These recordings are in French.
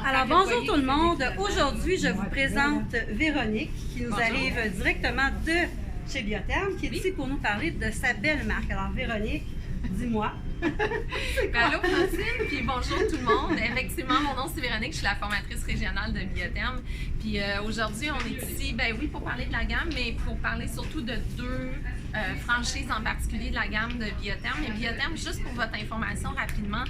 Alors, bonjour tout le monde. Aujourd'hui, je vous présente Véronique qui nous arrive directement de chez Biotherm, qui est ici pour nous parler de sa belle marque. Alors, Véronique, dis-moi. Allô Francine, puis bonjour tout le monde. Effectivement, mon nom c'est Véronique, je suis la formatrice régionale de Biotherm. Puis aujourd'hui, on est ici, ben oui, pour parler de la gamme, mais pour parler surtout de deux franchises en particulier de la gamme de Biotherm. Et Biotherm, juste pour votre information rapidement,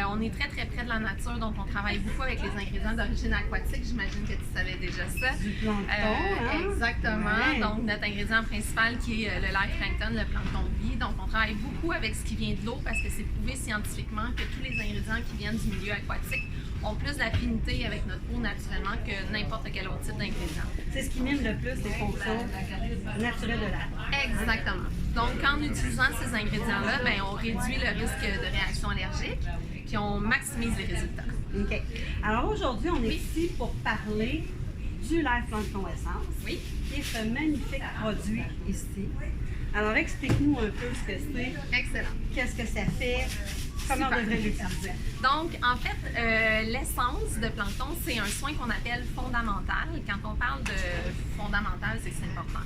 on est très très près de la nature, donc on travaille beaucoup avec les ingrédients d'origine aquatique. J'imagine que tu savais déjà ça. Du plancton, hein? Exactement. Ouais. Donc notre ingrédient principal qui est le live plankton, le plancton de vie. Donc on travaille beaucoup avec ce qui vient de l'eau parce que c'est prouvé scientifiquement que tous les ingrédients qui viennent du milieu aquatique ont plus d'affinité avec notre peau naturellement que n'importe quel autre type d'ingrédient. C'est ce qui mime le plus les fonctions naturelles de la peau. Exactement. Donc, en utilisant ces ingrédients-là, ben, on réduit le risque de réaction allergique, puis on maximise les résultats. OK. Alors aujourd'hui, on est ici pour parler du Live Plankton Essence, Oui. qui est ce magnifique produit ici. Alors, explique-nous un peu ce que c'est, Excellent. qu'est-ce que ça fait, comment on devrait l'utiliser. Donc, en fait, l'essence de plancton, c'est un soin qu'on appelle fondamental. Quand on parle de fondamental, c'est que c'est important.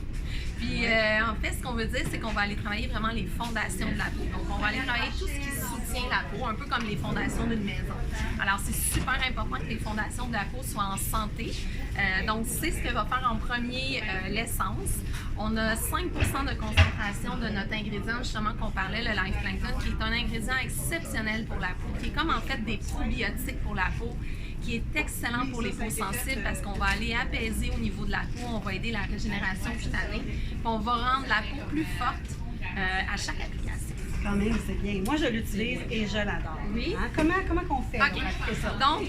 Puis, en fait, ce qu'on veut dire, c'est qu'on va aller travailler vraiment les fondations de la peau. Donc, on va aller travailler tout ce qui soutient la peau, un peu comme les fondations d'une maison. Alors, c'est super important que les fondations de la peau soient en santé. Donc, c'est ce que va faire en premier l'essence. On a 5% de concentration de notre ingrédient, justement, qu'on parlait, le Live Plankton, qui est un ingrédient exceptionnel pour la peau, qui est comme en fait des probiotiques pour la peau, qui est excellent pour les peaux sensibles parce qu'on va aller apaiser au niveau de la peau, on va aider la régénération cutanée, puis on va rendre la peau plus forte à chaque application. Quand même, c'est bien. Moi, je l'utilise et je l'adore. Oui. Hein? Comment qu'on fait OK. pour appliquer ça? Donc,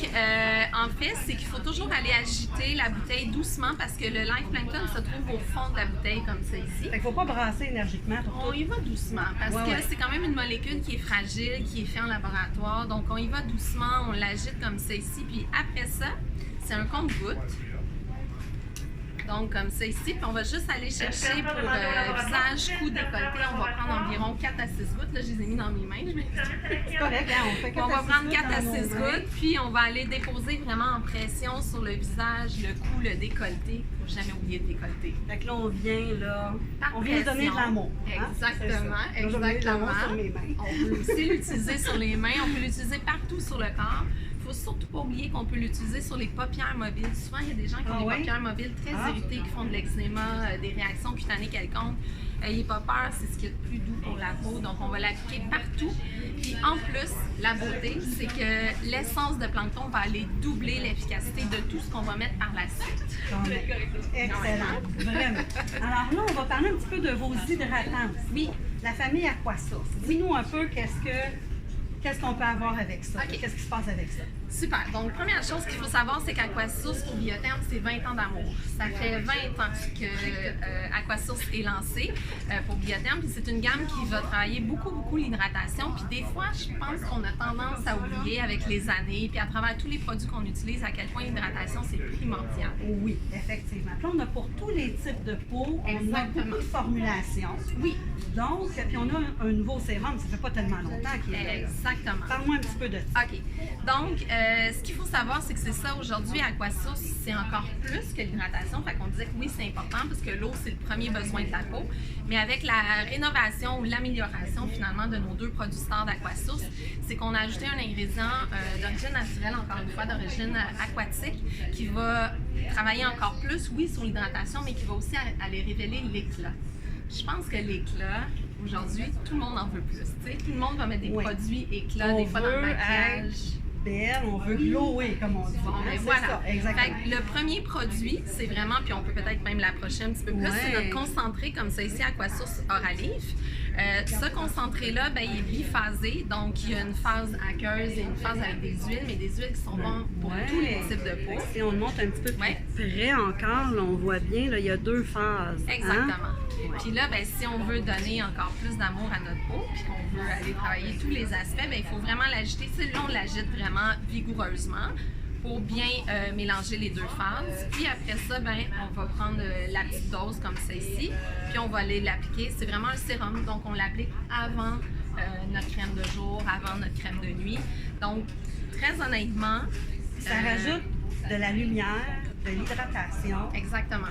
en fait, c'est qu'il faut toujours aller agiter la bouteille doucement parce que le Live Plankton se trouve au fond de la bouteille comme ça ici. Fait qu'il faut pas brasser énergiquement pour On tout. y va doucement parce Ouais, que ouais. c'est quand même une molécule qui est fragile, qui est faite en laboratoire. Donc, on y va doucement, on l'agite comme ça ici. Puis après ça, c'est un compte-gouttes. Donc, comme ça ici. Puis on va juste aller chercher pour visage, cou, décolleté. On va prendre environ 4 à 6 gouttes. Là, je les ai mis dans mes mains. Je m'excuse. C'est correct, hein? On fait On va prendre 4 à 6 6 gouttes, puis on va aller déposer vraiment en pression sur le visage, le cou, le décolleté. Faut jamais oublier de décolleter. Fait que là, on vient, là, Par on vient donner de pression. l'amour. hein? Exactement, C'est ça. Là, je vais donner de l'amour sur mes mains. On peut aussi l'utiliser sur les mains, on peut l'utiliser partout sur le corps. Il faut surtout pas oublier qu'on peut l'utiliser sur les paupières mobiles. Souvent, il y a des gens qui ont Ah des ouais? paupières mobiles très irritées, qui font de l'eczéma, des réactions cutanées quelconques. N'ayez pas peur, c'est ce qui est le plus doux pour la peau. Donc, on va l'appliquer partout. Puis, en plus, la beauté, c'est que l'essence de plancton va aller doubler l'efficacité de tout ce qu'on va mettre par la suite. Quand même. Excellent, vraiment. Alors là, on va parler un petit peu de vos hydratantes. Oui. La famille Aquasource. Dis-nous un peu qu'est-ce qu'on peut avoir avec ça. OK. Qu'est-ce qui se passe avec ça? Super. Donc, première chose qu'il faut savoir, c'est qu'Aquasource pour Biotherm, c'est 20 ans d'amour. Ça fait 20 ans que Aquasource est lancé pour Biotherm. Puis c'est une gamme qui va travailler beaucoup l'hydratation. Puis des fois, je pense qu'on a tendance à oublier avec les années, puis à travers tous les produits qu'on utilise, à quel point l'hydratation, c'est primordial. Oui, effectivement. Puis là, on a pour tous les types de peau, on a Exactement. beaucoup de formulations. Oui, Donc, puis on a un nouveau sérum, ça fait pas tellement longtemps qu'il est là. exactement. Parle-moi un petit peu de ça. OK. Donc, ce qu'il faut savoir, c'est que c'est ça aujourd'hui, Aquasource, c'est encore plus que l'hydratation. Fait qu'on disait que oui, c'est important parce que l'eau, c'est le premier besoin de la peau. Mais avec la rénovation ou l'amélioration finalement de nos deux produits stars d'Aquasource, c'est qu'on a ajouté un ingrédient d'origine naturelle, encore une fois, d'origine aquatique, qui va travailler encore plus, oui, sur l'hydratation, mais qui va aussi aller révéler l'éclat. Je pense que l'éclat, aujourd'hui, tout le monde en veut plus. Tu sais, tout le monde va mettre des Oui. produits éclats, On des fois dans le veut maquillage. être belle, on veut glower, comme on dit. Bon, hein, ben c'est voilà. ça, exactement. Fait que le premier produit, c'est vraiment, puis on peut peut-être même l'approcher un petit peu plus, Ouais. c'est notre concentré, comme ça ici, Aquasource Oralif. Ce concentré-là, ben, il est biphasé, donc il y a une phase aqueuse et une phase avec des huiles, mais des huiles qui sont bonnes pour Ouais. tous les types de peau. Si on le monte un petit peu plus Ouais. près encore, là, on voit bien, là, il y a 2 phases. hein? Exactement. Puis là, ben, si on veut donner encore plus d'amour à notre peau, puis qu'on veut aller travailler tous les aspects, ben, il faut vraiment l'agiter. Tu sais, là, on l'agite vraiment vigoureusement pour bien mélanger les deux phases. Puis après ça, ben, on va prendre la petite dose comme ça ici, puis on va aller l'appliquer. C'est vraiment un sérum, donc on l'applique avant notre crème de jour, avant notre crème de nuit. Donc, très honnêtement, Ça rajoute de la lumière, de l'hydratation. Exactement.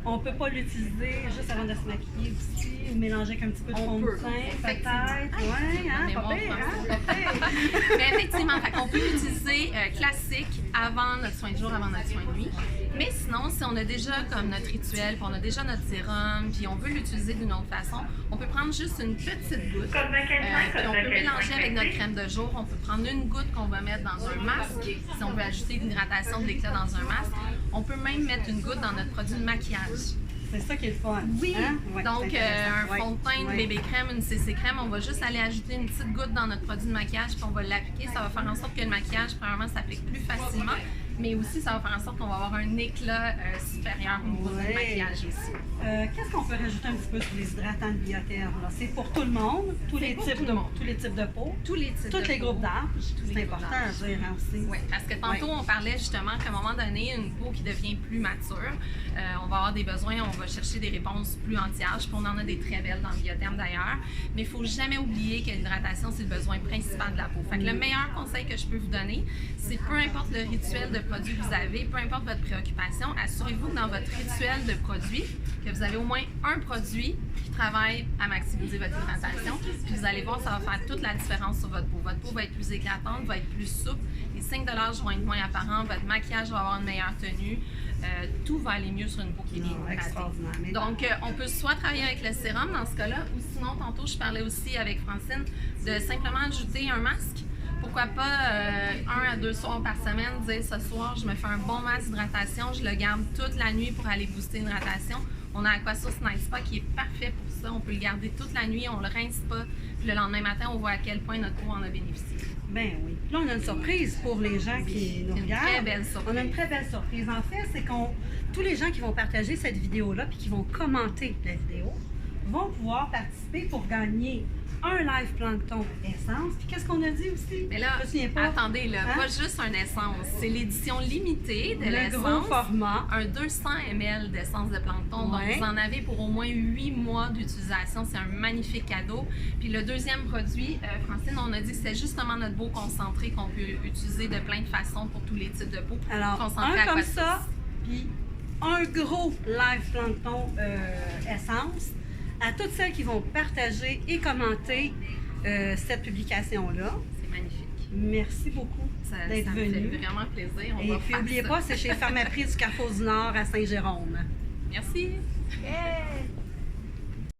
On ne peut pas l'utiliser juste avant de se maquiller aussi, ou mélanger avec un petit peu de fond de teint, peut-être. Oui, hein, pas pire, hein, pas pire. Mais effectivement, on peut l'utiliser classique avant notre soin de jour, avant notre soin de nuit. Mais sinon, si on a déjà comme notre rituel, puis on a déjà notre sérum, puis on veut l'utiliser d'une autre façon, on peut prendre juste une petite goutte, puis on peut mélanger avec notre crème de jour. On peut prendre une goutte qu'on va mettre dans un masque, si on veut ajouter l'hydratation de l'éclat dans un masque. On peut même mettre une goutte dans notre produit de maquillage. C'est ça qui est le fun. Oui, hein? Ouais, donc un fond de teint, une bébé crème, une CC crème, on va juste aller ajouter une petite goutte dans notre produit de maquillage, puis on va l'appliquer. Ça va faire en sorte que le maquillage, premièrement, s'applique plus facilement, mais aussi ça va faire en sorte qu'on va avoir un éclat supérieur au niveau du maquillage aussi. Qu'est-ce qu'on peut rajouter un petit peu sur les hydratants de biotherme? C'est pour tout le monde, tous les types de peau, tous les types tous les groupes d'âge. C'est important à dire aussi. Oui, parce que tantôt on parlait justement qu'à un moment donné, une peau qui devient plus mature, on va avoir des besoins, on va chercher des réponses plus anti-âge, puis on en a des très belles dans le biotherme d'ailleurs. Mais il ne faut jamais oublier que l'hydratation, c'est le besoin principal de la peau. Fait que le meilleur conseil que je peux vous donner, c'est peu importe le rituel de produit que vous avez, peu importe votre préoccupation, assurez-vous que dans votre rituel de produit, que vous avez au moins un produit qui travaille à maximiser votre hydratation. Puis vous allez voir, ça va faire toute la différence sur votre peau. Votre peau va être plus éclatante, va être plus souple, les signes de l'âge vont être moins apparents, votre maquillage va avoir une meilleure tenue. Tout va aller mieux sur une peau qui est bien hydratée. Donc, on peut soit travailler avec le sérum dans ce cas-là, ou sinon, tantôt, je parlais aussi avec Francine de simplement ajouter un masque. Pourquoi pas 1 à 2 soirs par semaine, dire ce soir, je me fais un bon masque d'hydratation, je le garde toute la nuit pour aller booster l'hydratation. On a Aquasource Night Spa qui est parfait pour ça. On peut le garder toute la nuit, on le rince pas. Puis le lendemain matin, on voit à quel point notre peau en a bénéficié. Ben oui. Puis là, on a une surprise pour les gens qui nous regardent. Très belle surprise. On a une très belle surprise. En fait, c'est qu'on tous les gens qui vont partager cette vidéo-là puis qui vont commenter la vidéo vont pouvoir participer pour gagner un Live Plankton Essence. Puis qu'est-ce qu'on a dit aussi? Mais là, attendez, là, pas juste un essence. C'est l'édition limitée de l'essence. Le gros format. Un 200 ml d'essence de plancton. Donc, vous en avez pour au moins 8 mois d'utilisation. C'est un magnifique cadeau. Puis le deuxième produit, Francine, on a dit que c'est justement notre beau concentré qu'on peut utiliser de plein de façons pour tous les types de peau. Alors, un comme ça, puis un gros Live Plankton Essence. À toutes celles qui vont partager et commenter cette publication-là. C'est magnifique. Merci beaucoup d'être venu. Ça me fait vraiment plaisir. Et puis, n'oubliez pas, c'est chez Pharmaprix du Carrefour du Nord à Saint-Jérôme. Merci. Yeah.